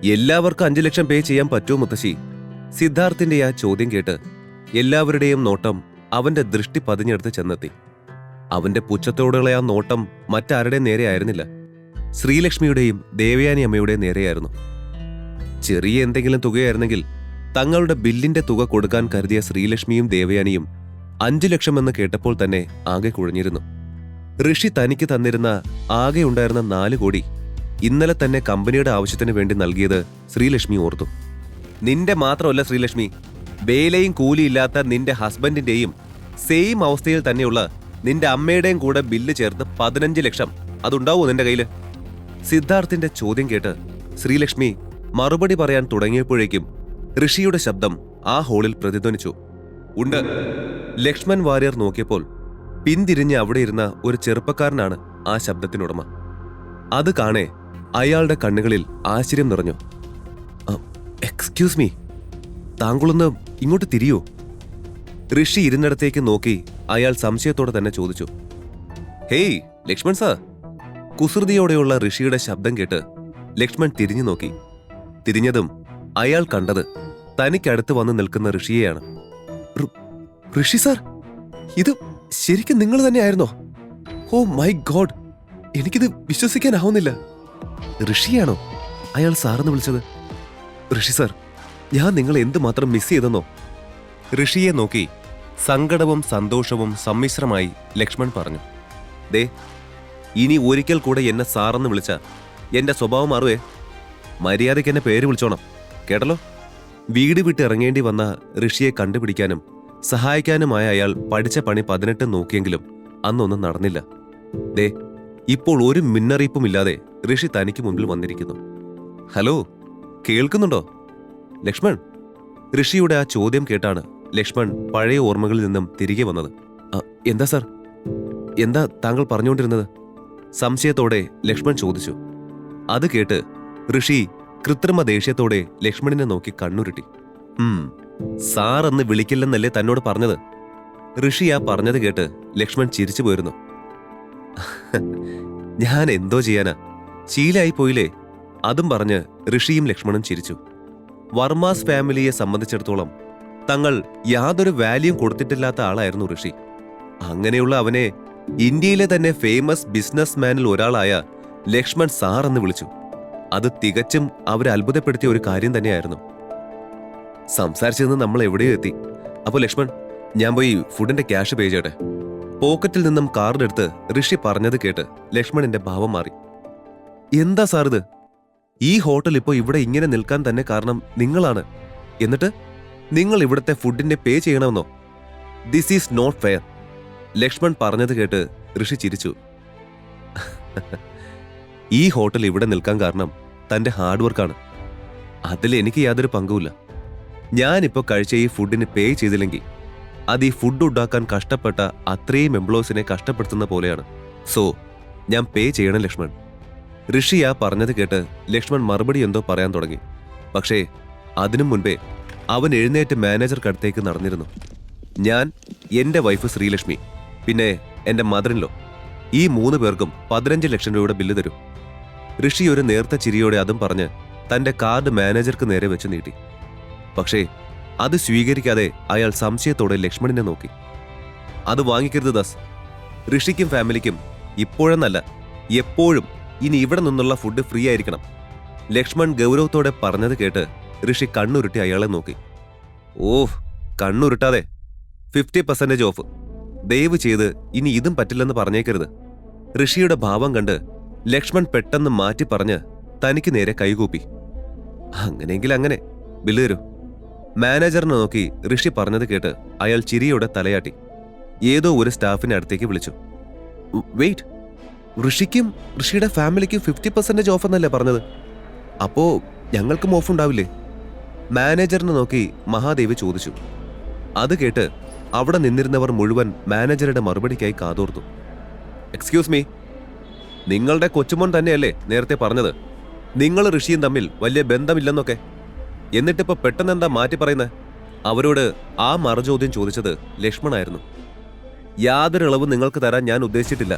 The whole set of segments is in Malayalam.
എല്ലാവർക്കും 5 ലക്ഷം പേ ചെയ്യാൻ പറ്റുമോ മുത്തശ്ശി? സിദ്ധാർത്ഥിന്റെ ആ ചോദ്യം കേട്ട് എല്ലാവരുടെയും നോട്ടം അവന്റെ ദൃഷ്ടി പതിഞ്ഞെടുത്ത് ചെന്നെത്തി. അവന്റെ പുച്ഛത്തോടുള്ള ആ നോട്ടം മറ്റാരുടെ നേരെയായിരുന്നില്ല, ശ്രീലക്ഷ്മിയുടെയും ദേവയാനി അമ്മയുടെയും നേരെയായിരുന്നു. ചെറിയ എന്തെങ്കിലും തുകയായിരുന്നെങ്കിൽ തങ്ങളുടെ ബില്ലിന്റെ തുക കൊടുക്കാൻ കരുതിയ ശ്രീലക്ഷ്മിയും ദേവയാനിയും 5 ലക്ഷമെന്ന് കേട്ടപ്പോൾ തന്നെ ആകെ കുഴഞ്ഞിരുന്നു. ഋഷി തനിക്ക് തന്നിരുന്ന ആകെ ഉണ്ടായിരുന്ന 4 കോടി ഇന്നലെ തന്നെ കമ്പനിയുടെ ആവശ്യത്തിന് വേണ്ടി നൽകിയത് ശ്രീലക്ഷ്മി ഓർത്തു. നിന്റെ മാത്രമല്ല ശ്രീലക്ഷ്മി, വേലയും കൂലിയില്ലാത്ത നിന്റെ ഹസ്ബൻഡിന്റെയും സെയിം അവസ്ഥയിൽ തന്നെയുള്ള നിന്റെ അമ്മയുടെയും കൂടെ ബില്ല് ചേർത്ത് 15 ലക്ഷം അതുണ്ടാവോ നിന്റെ കയ്യില്? സിദ്ധാർത്ഥിന്റെ ചോദ്യം കേട്ട് ശ്രീലക്ഷ്മി മറുപടി പറയാൻ തുടങ്ങിയപ്പോഴേക്കും ഋഷിയുടെ ശബ്ദം ആ ഹോളിൽ പ്രതിധ്വനിച്ചു. ഉണ്ട്. ലക്ഷ്മൺ വാര്യർ നോക്കിയപ്പോൾ പിന്തിരിഞ്ഞ് അവിടെ ഇരുന്ന ഒരു ചെറുപ്പക്കാരനാണ് ആ ശബ്ദത്തിനുടമ. അത് കാണേ അയാളുടെ കണ്ണുകളിൽ ആശ്ചര്യം നിറഞ്ഞു. എക്സ്ക്യൂസ് മീ, താങ്കളൊന്ന് ഇങ്ങോട്ട് തിരിയോ? ഋഷി ഇരുന്നിടത്തേക്ക് നോക്കി അയാൾ സംശയത്തോടെ തന്നെ ചോദിച്ചു. Hey Lakshman sir. കുസൃതിയോടെയുള്ള ഋഷിയുടെ ശബ്ദം കേട്ട് ലക്ഷ്മൺ തിരിഞ്ഞു നോക്കി. തിരിഞ്ഞതും അയാൾ കണ്ടത് തനിക്കടുത്ത് വന്ന് നിൽക്കുന്ന ഋഷിയെയാണ്. ഋഷി സാർ, ഇത് ശരിക്കും നിങ്ങൾ തന്നെയായിരുന്നോ? ഓ മൈ ഗോഡ്, എനിക്കിത് വിശ്വസിക്കാനാവുന്നില്ല. ഋഷിയാണോ അയാൾ സാറെന്ന് വിളിച്ചത്? ഋഷി സാർ, ഞാൻ നിങ്ങളെ എന്തുമാത്രം മിസ് ചെയ്തെന്നോ? ഋഷിയെ നോക്കി സങ്കടവും സന്തോഷവും സമ്മിശ്രമായി ലക്ഷ്മൺ പറഞ്ഞു. ദേ, ഇനി ഒരിക്കൽ കൂടെ എന്നെ സാറെന്ന് വിളിച്ച എന്റെ സ്വഭാവം മാറുവേ. മര്യാദയ്ക്ക് എന്നെ പേര് വിളിച്ചോണം, കേട്ടല്ലോ? വീട് വിട്ട് ഇറങ്ങേണ്ടി വന്ന ഋഷിയെ കണ്ടുപിടിക്കാനും സഹായിക്കാനുമായ അയാൾ പഠിച്ച പണി 18 നോക്കിയെങ്കിലും അന്നൊന്നും നടന്നില്ല. ദേ, ഇപ്പോൾ ഒരു മുന്നറിയിപ്പുമില്ലാതെ ഋഷി തനിക്ക് മുൻപിൽ വന്നിരിക്കുന്നു. ഹലോ, കേൾക്കുന്നുണ്ടോ ലക്ഷ്മൺ? ഋഷിയുടെ ആ ചോദ്യം കേട്ടാണ് ലക്ഷ്മൺ പഴയ ഓർമ്മകളിൽ നിന്നും തിരികെ വന്നത്. എന്താ സാർ, എന്താ താങ്കൾ പറഞ്ഞുകൊണ്ടിരുന്നത്? സംശയത്തോടെ ലക്ഷ്മൺ ചോദിച്ചു. അത് കേട്ട് ഋഷി കൃത്രിമ ദേഷ്യത്തോടെ ലക്ഷ്മണിനെ നോക്കി കണ്ണുരുട്ടി. സാർ എന്ന് വിളിക്കില്ലെന്നല്ലേ തന്നോട് പറഞ്ഞത്? ഋഷി ആ പറഞ്ഞത് കേട്ട് ലക്ഷ്മൺ ചിരിച്ചു പോയിരുന്നു. ഞാൻ എന്തോ ചെയ്യാനാ, ശീലായി പോയില്ലേ. അതും പറഞ്ഞ് ഋഷിയും ലക്ഷ്മണും ചിരിച്ചു. വർമാസ് ഫാമിലിയെ സംബന്ധിച്ചിടത്തോളം തങ്ങൾ യാതൊരു വാല്യൂം കൊടുത്തിട്ടില്ലാത്ത ആളായിരുന്നു ഋഷി. അങ്ങനെയുള്ള അവനെ ഇന്ത്യയിലെ തന്നെ ഫേമസ് ബിസിനസ്മാനിൽ ഒരാളായ ലക്ഷ്മൺ സാർ എന്ന് വിളിച്ചു. അത് തികച്ചും അവരെ അത്ഭുതപ്പെടുത്തിയ ഒരു കാര്യം തന്നെയായിരുന്നു. സംസാരിച്ചെന്ന് നമ്മൾ എവിടെയോ എത്തി. അപ്പോൾ ലക്ഷ്മൺ, ഞാൻ പോയി ഫുഡിന്റെ ക്യാഷ് പേ ചെയ്യട്ടെ. പോക്കറ്റിൽ നിന്നും കാർഡ് എടുത്ത് ഋഷി പറഞ്ഞത് കേട്ട് ലക്ഷ്മണിന്റെ ഭാവം മാറി. എന്താ സാർ ഇത്? ഈ ഹോട്ടൽ ഇപ്പോൾ ഇവിടെ ഇങ്ങനെ നിൽക്കാൻ തന്നെ കാരണം നിങ്ങളാണ്. എന്നിട്ട് നിങ്ങൾ ഇവിടുത്തെ ഫുഡിന്റെ പേ ചെയ്യണമെന്നോ? This is not fair. Lakshman പറഞ്ഞത് കേട്ട് ഋഷി ചിരിച്ചു. ഈ ഹോട്ടൽ ഇവിടെ നിൽക്കാൻ കാരണം തന്റെ ഹാർഡ് വർക്കാണ്. അതിൽ എനിക്ക് യാതൊരു പങ്കുമില്ല. ഞാനിപ്പോൾ കഴിച്ച ഈ ഫുഡിന് പേ ചെയ്തില്ലെങ്കിൽ അത് ഈ ഫുഡ് ഉണ്ടാക്കാൻ കഷ്ടപ്പെട്ട അത്രയും എംപ്ലോയീസിനെ കഷ്ടപ്പെടുത്തുന്ന പോലെയാണ്. സോ ഞാൻ പേ ചെയ്യണം ലക്ഷ്മൺ. ഋഷി ആ പറഞ്ഞത് കേട്ട് ലക്ഷ്മൺ മറുപടി എന്തോ പറയാൻ തുടങ്ങി. പക്ഷേ അതിനു മുൻപേ അവൻ എഴുന്നേറ്റ് മാനേജർക്കടുത്തേക്ക് നടന്നിരുന്നു. ഞാൻ, എന്റെ വൈഫ് ശ്രീലക്ഷ്മി, പിന്നെ എന്റെ മദറിൻലോ, ഈ 3 പേർക്കും 15 ലക്ഷം രൂപയുടെ ബില്ല് തരും. ഋഷി ഒരു നേർത്ത ചിരിയോടെ അതും പറഞ്ഞ് തന്റെ കാർഡ് മാനേജർക്ക് നേരെ വെച്ച് നീട്ടി. പക്ഷേ അത് സ്വീകരിക്കാതെ അയാൾ സംശയത്തോടെ ലക്ഷ്മണിനെ നോക്കി. അത് വാങ്ങിക്കരുത് ദാസ്. ഋഷിക്കും ഫാമിലിക്കും ഇപ്പോഴെന്നല്ല എപ്പോഴും ഇനി ഇവിടെ നിന്നുള്ള ഫുഡ് ഫ്രീ ആയിരിക്കണം. ലക്ഷ്മൺ ഗൗരവത്തോടെ പറഞ്ഞത് കേട്ട് ഋഷി കണ്ണുരുട്ടി അയാളെ നോക്കി. ഓഹ്, കണ്ണുരുട്ടാതെ. 50% ഓഫ്. ദയവ് ചെയ്ത് ഇനി ഇതും പറ്റില്ലെന്ന് പറഞ്ഞേക്കരുത്. ഋഷിയുടെ ഭാവം കണ്ട് ലക്ഷ്മൺ പെട്ടെന്ന് മാറ്റി പറഞ്ഞ് തനിക്ക് നേരെ കൈകൂപ്പി. അങ്ങനെയെങ്കിൽ അങ്ങനെ, ബില്ല് തരൂ. മാനേജറിനെ നോക്കി ഋഷി പറഞ്ഞത് കേട്ട് അയാൾ ചിരിയോടെ തലയാട്ടി. ഏതോ ഒരു സ്റ്റാഫിനെ അടുത്തേക്ക് വിളിച്ചു. വെയിറ്റ്, ഋഷിക്കും ഋഷിയുടെ ഫാമിലിക്കും 50% ഓഫ് എന്നല്ലേ പറഞ്ഞത്? അപ്പോ ഞങ്ങൾക്കും ഓഫ് ഉണ്ടാവില്ലേ? മാനേജറിനെ നോക്കി മഹാദേവി ചോദിച്ചു. അത് കേട്ട് അവിടെ നിന്നിരുന്നവർ മുഴുവൻ മാനേജറുടെ മറുപടിക്കായി കാതോർത്തു. എക്സ്ക്യൂസ് മീ, നിങ്ങളുടെ കൊച്ചുമോൻ തന്നെയല്ലേ നേരത്തെ പറഞ്ഞത് നിങ്ങൾ ഋഷിയും തമ്മിൽ വലിയ ബന്ധമില്ലെന്നൊക്കെ? എന്നിട്ടിപ്പോ പെട്ടെന്നെന്താ മാറ്റി പറയുന്നത്? അവരോട് ആ മറുചോദ്യം ചോദിച്ചത് ലക്ഷ്മണായിരുന്നു. യാതൊരു ഇളവും നിങ്ങൾക്ക് തരാൻ ഞാൻ ഉദ്ദേശിച്ചിട്ടില്ല.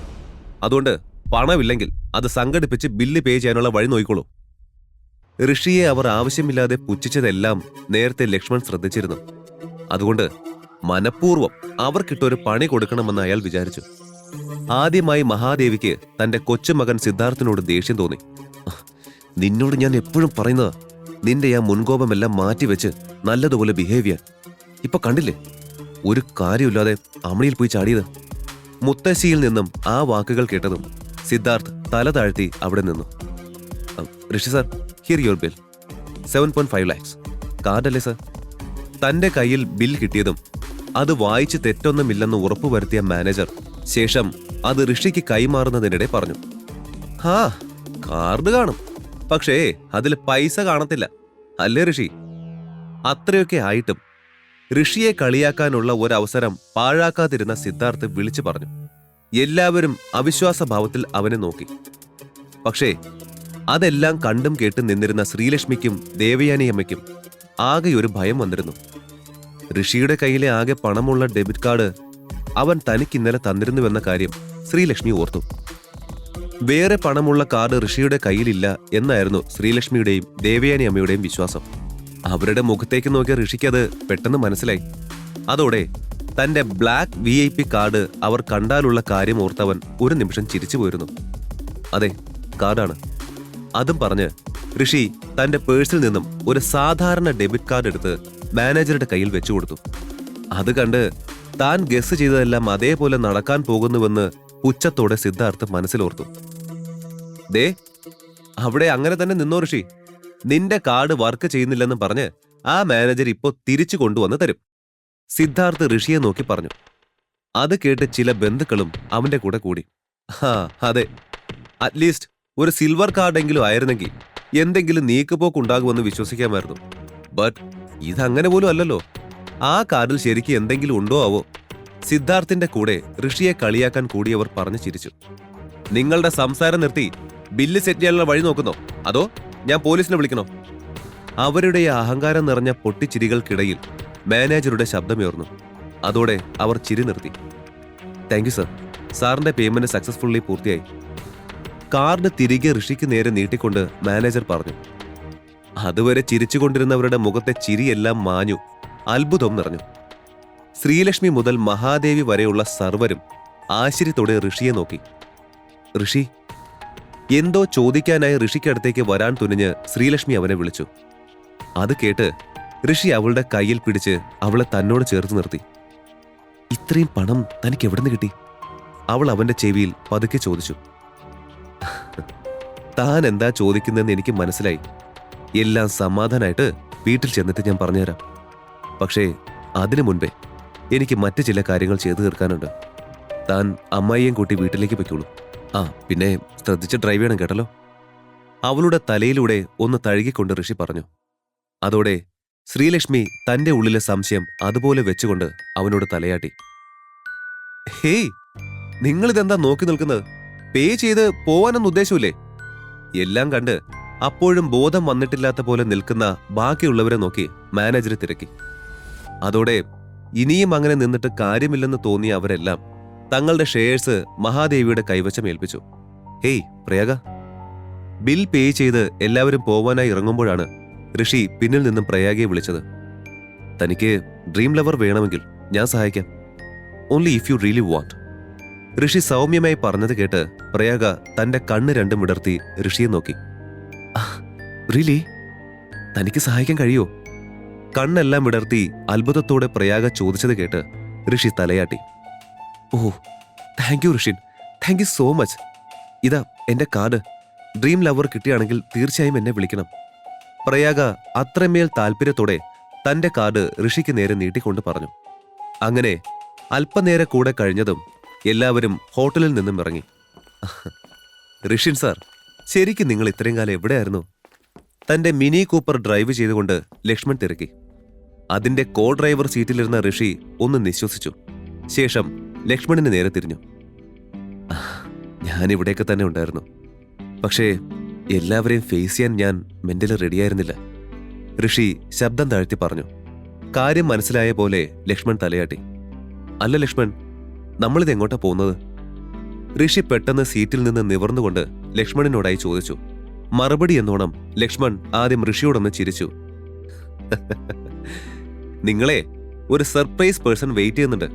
അതുകൊണ്ട് പണമില്ലെങ്കിൽ അത് സംഘടിപ്പിച്ച് ബില്ല് പേ ചെയ്യാനുള്ള വഴി നോക്കിക്കോളൂ. ഋഷിയെ അവർ ആവശ്യമില്ലാതെ പുച്ഛിച്ചതെല്ലാം നേരത്തെ ലക്ഷ്മൺ ശ്രദ്ധിച്ചിരുന്നു. അതുകൊണ്ട് മനഃപൂർവ്വം അവർക്കിട്ടൊരു പണി കൊടുക്കണമെന്ന് അയാൾ വിചാരിച്ചു. ആദ്യമായി മഹാദേവിക്ക് തന്റെ കൊച്ചുമകൻ സിദ്ധാർത്ഥിനോട് ദേഷ്യം തോന്നി. നിന്നോട് ഞാൻ എപ്പോഴും പറയുന്നതാ, നിന്റെ ആ മുൻകോപമെല്ലാം മാറ്റിവെച്ച് നല്ലതുപോലെ ബിഹേവ് ചെയ്യാൻ. ഇപ്പൊ കണ്ടില്ലേ, ഒരു കാര്യമില്ലാതെ അമണിയിൽ പോയി ചാടിയത്. മുത്തശ്ശിയിൽ നിന്നും ആ വാക്കുകൾ കേട്ടതും സിദ്ധാർത്ഥ് തല താഴ്ത്തി അവിടെ നിന്നു. Rishi sir, here your bill, 7.5 lakhs. കാർഡല്ലേ സാർ? തന്റെ കയ്യിൽ ബിൽ കിട്ടിയതും അത് വായിച്ച് തെറ്റൊന്നുമില്ലെന്ന് ഉറപ്പുവരുത്തിയ മാനേജർ ശേഷം അത് ഋഷിക്ക് കൈമാറുന്നതിനിടെ പറഞ്ഞു, ഹാ, കാർഡ് കാണും, പക്ഷേ അതിൽ പൈസ കാണത്തില്ല, അല്ലേ ഋഷി? അത്രയൊക്കെ ആയിട്ടും ഋഷിയെ കളിയാക്കാനുള്ള ഒരവസരം പാഴാക്കാതിരുന്ന സിദ്ധാർത്ഥ് വിളിച്ചു പറഞ്ഞു. എല്ലാവരും അവിശ്വാസഭാവത്തിൽ അവനെ നോക്കി. പക്ഷേ അതെല്ലാം കണ്ടും കേട്ടും നിന്നിരുന്ന ശ്രീലക്ഷ്മിക്കും ദേവയാനിയമ്മയ്ക്കും ആകെ ഒരു ഭയം വന്നിരുന്നു. ഋഷിയുടെ കയ്യിലെ ആകെ പണമുള്ള ഡെബിറ്റ് കാർഡ് അവൻ തനിക്ക് ഇന്നലെ തന്നിരുന്നുവെന്ന കാര്യം ശ്രീലക്ഷ്മി ഓർത്തു. വേറെ പണമുള്ള കാർഡ് ഋഷിയുടെ കയ്യിലില്ല എന്നായിരുന്നു ശ്രീലക്ഷ്മിയുടെയും ദേവയാനി അമ്മയുടെയും വിശ്വാസം. അവരുടെ മുഖത്തേക്ക് നോക്കിയ ഋഷിക്ക് അത് പെട്ടെന്ന് മനസ്സിലായി. അതോടെ തന്റെ ബ്ലാക്ക് VIP കാർഡ് അവർ കണ്ടാലുള്ള കാര്യം ഓർത്തവൻ ഒരു നിമിഷം ചിരിച്ചു പോയിരുന്നു. അതെ, കാർഡാണ്. അതും പറഞ്ഞ് ഋഷി തന്റെ പേഴ്സിൽ നിന്നും ഒരു സാധാരണ ഡെബിറ്റ് കാർഡ് എടുത്ത് മാനേജറുടെ കയ്യിൽ വെച്ചു കൊടുത്തു. അത് കണ്ട് താൻ ഗസ് ചെയ്തതെല്ലാം അതേപോലെ നടക്കാൻ പോകുന്നുവെന്ന് പുച്ഛത്തോടെ സിദ്ധാർത്ഥ് മനസ്സിലോർത്തു. ദേ, അവിടെ അങ്ങനെ തന്നെ നിന്നോ ഋഷി. നിന്റെ കാർഡ് വർക്ക് ചെയ്യുന്നില്ലെന്ന് പറഞ്ഞ് ആ മാനേജർ ഇപ്പോ തിരിച്ചു കൊണ്ടുവന്ന് തരും. സിദ്ധാർത്ഥ് ഋഷിയെ നോക്കി പറഞ്ഞു. അത് കേട്ട് ചില ബന്ധുക്കളും അവന്റെ കൂടെ കൂടി. അതെ, അറ്റ്ലീസ്റ്റ് ഒരു സിൽവർ കാർഡെങ്കിലും ആയിരുന്നെങ്കിൽ എന്തെങ്കിലും നീക്കുപോക്കുണ്ടാകുമെന്ന് വിശ്വസിക്കാമായിരുന്നു. ബട്ട് ഇതങ്ങനെ പോലും അല്ലല്ലോ. ആ കാർഡിൽ ശരിക്കും എന്തെങ്കിലും ഉണ്ടോ ആവോ? സിദ്ധാർത്ഥിന്റെ കൂടെ ഋഷിയെ കളിയാക്കാൻ കൂടിയവർ പറഞ്ഞു ചിരിച്ചു. നിങ്ങളുടെ സംസാരം നിർത്തി ബില്ല് സെറ്റ് ചെയ്യാനുള്ള വഴി നോക്കുന്നോ, അതോ ഞാൻ പോലീസിനെ വിളിക്കണോ? അവരുടെ അഹങ്കാരം നിറഞ്ഞ പൊട്ടിച്ചിരികൾക്കിടയിൽ മാനേജറുടെ ശബ്ദമുയർന്നു. അതോടെ അവർ ചിരി നിർത്തി. താങ്ക് യു സർ, സാറിന്റെ പേയ്മെന്റ് സക്സസ്ഫുള്ളി പൂർത്തിയായി. കാർഡ് തിരികെ ഋഷിക്ക് നേരെ നീട്ടിക്കൊണ്ട് മാനേജർ പറഞ്ഞു. അതുവരെ ചിരിച്ചുകൊണ്ടിരുന്നവരുടെ മുഖത്തെ ചിരിയെല്ലാം മാഞ്ഞു. അത്ഭുതം നിറഞ്ഞു. ശ്രീലക്ഷ്മി മുതൽ മഹാദേവി വരെയുള്ള സർവരും ആശ്ചര്യത്തോടെ ഋഷിയെ നോക്കി. ഋഷി, എന്തോ ചോദിക്കാനായി ഋഷിക്കടുത്തേക്ക് വരാൻ തുനിഞ്ഞ് ശ്രീലക്ഷ്മി അവനെ വിളിച്ചു. അത് കേട്ട് ഋഷി അവളുടെ കയ്യിൽ പിടിച്ച് അവളെ തന്നോട് ചേർത്ത് നിർത്തി. ഇത്രയും പണം തനിക്ക് എവിടുന്ന് കിട്ടി? അവൾ അവന്റെ ചെവിയിൽ പതുക്കെ ചോദിച്ചു. താൻ എന്താ ചോദിക്കുന്നതെന്ന് എനിക്ക് മനസ്സിലായി. എല്ലാം സമാധാനായിട്ട് വീട്ടിൽ ചെന്നിട്ട് ഞാൻ പറഞ്ഞുതരാം. പക്ഷേ അതിനു മുൻപേ എനിക്ക് മറ്റു ചില കാര്യങ്ങൾ ചെയ്തു തീർക്കാനുണ്ട്. താൻ അമ്മായിയും കൂട്ടി വീട്ടിലേക്ക് പൊയ്ക്കോളൂ. പിന്നെ ശ്രദ്ധിച്ച് ഡ്രൈവ് ചെയ്യണം കേട്ടല്ലോ. അവളുടെ തലയിലൂടെ ഒന്ന് തഴുകിക്കൊണ്ട് ഋഷി പറഞ്ഞു. അതോടെ ശ്രീലക്ഷ്മി തന്റെ ഉള്ളിലെ സംശയം അതുപോലെ വെച്ചുകൊണ്ട് അവനോട് തലയാട്ടി. ഹേയ്, നിങ്ങളിതെന്താ നോക്കി നിൽക്കുന്നത്? പേ ചെയ്ത് പോവാനൊന്നും ഉദ്ദേശമില്ലേ? എല്ലാം കണ്ട് അപ്പോഴും ബോധം വന്നിട്ടില്ലാത്ത പോലെ നിൽക്കുന്ന ബാക്കിയുള്ളവരെ നോക്കി മാനേജർ തിരക്കി. അതോടെ ഇനിയും അങ്ങനെ നിന്നിട്ട് കാര്യമില്ലെന്ന് തോന്നിയ അവരെല്ലാം തങ്ങളുടെ ഷെയർസ് മഹാദേവിയുടെ കൈവശം ഏൽപ്പിച്ചു. ഹേയ് പ്രയാഗ. ബിൽ പേ ചെയ്ത് എല്ലാവരും പോവാനായി ഇറങ്ങുമ്പോഴാണ് ഋഷി പിന്നിൽ നിന്നും പ്രയാഗയെ വിളിച്ചത്. തനിക്ക് ഡ്രീം ലവർ വേണമെങ്കിൽ ഞാൻ സഹായിക്കാം. Only if you really want. Rishi സൗമ്യമായി പറഞ്ഞത് കേട്ട് പ്രയാഗ തന്റെ കണ്ണ് രണ്ടും വിടർത്തി ഋഷിയെ നോക്കി. റിയലി? തനിക്ക് സഹായിക്കാൻ കഴിയോ? കണ്ണെല്ലാം വിടർത്തി അത്ഭുതത്തോടെ പ്രയാഗ ചോദിച്ചത് കേട്ട് ഋഷി തലയാട്ടി. Oh, thank you Rishin, thank you so much. ഇതാ എന്റെ കാർഡ്. ഡ്രീം ലവർ കിട്ടിയാണെങ്കിൽ തീർച്ചയായും എന്നെ വിളിക്കണം. പ്രയാഗ അത്രമേൽ താല്പര്യത്തോടെ തന്റെ കാർഡ് ഋഷിക്ക് നേരെ നീട്ടിക്കൊണ്ട് പറഞ്ഞു. അങ്ങനെ അല്പനേരെ കൂടെ കഴിഞ്ഞതും എല്ലാവരും ഹോട്ടലിൽ നിന്നും ഇറങ്ങി. ഋഷിൻ സാർ, ശരിക്കും നിങ്ങൾ ഇത്രയും കാലം എവിടെയായിരുന്നു? തന്റെ മിനി കൂപ്പർ ഡ്രൈവ് ചെയ്തുകൊണ്ട് ലക്ഷ്മൺ തിരക്കി. അതിന്റെ കോ ഡ്രൈവർ സീറ്റിലിരുന്ന ഋഷി ഒന്ന് നിശ്വസിച്ചു. ശേഷം ലക്ഷ്മണിന് നേരെ തിരിഞ്ഞു. ഞാൻ ഇവിടെയൊക്കെ തന്നെ ഉണ്ടായിരുന്നു. പക്ഷേ എല്ലാവരെയും ഫേസ് ചെയ്യാൻ ഞാൻ മെന്റലി റെഡിയായിരുന്നില്ല. ഋഷി ശബ്ദം താഴ്ത്തി പറഞ്ഞു. കാര്യം മനസ്സിലായ പോലെ ലക്ഷ്മൺ തലയാട്ടി. അല്ല ലക്ഷ്മൺ, നമ്മളിത് എങ്ങോട്ടാ പോകുന്നത്? ഋഷി പെട്ടെന്ന് സീറ്റിൽ നിന്ന് നിവർന്നുകൊണ്ട് ലക്ഷ്മണനോടായി ചോദിച്ചു. മറുപടി എന്നോണം ലക്ഷ്മൺ ആദ്യം ഋഷിയോടൊന്ന് ചിരിച്ചു. നിങ്ങളെ ഒരു സർപ്രൈസ് പേഴ്സൺ വെയിറ്റ് ചെയ്യുന്നുണ്ട്.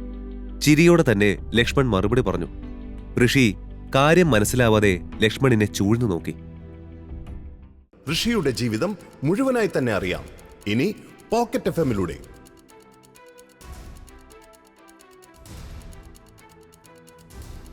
ചിരിയോടെ തന്നെ ലക്ഷ്മൺ മറുപടി പറഞ്ഞു. ഋഷി കാര്യം മനസ്സിലാവാതെ ലക്ഷ്മണിനെ ചൂഴ്ന്നു നോക്കി. ഋഷിയുടെ ജീവിതം മുഴുവനായി തന്നെ അറിയാം ഇനി പോക്കറ്റ് FM-ലൂടെ.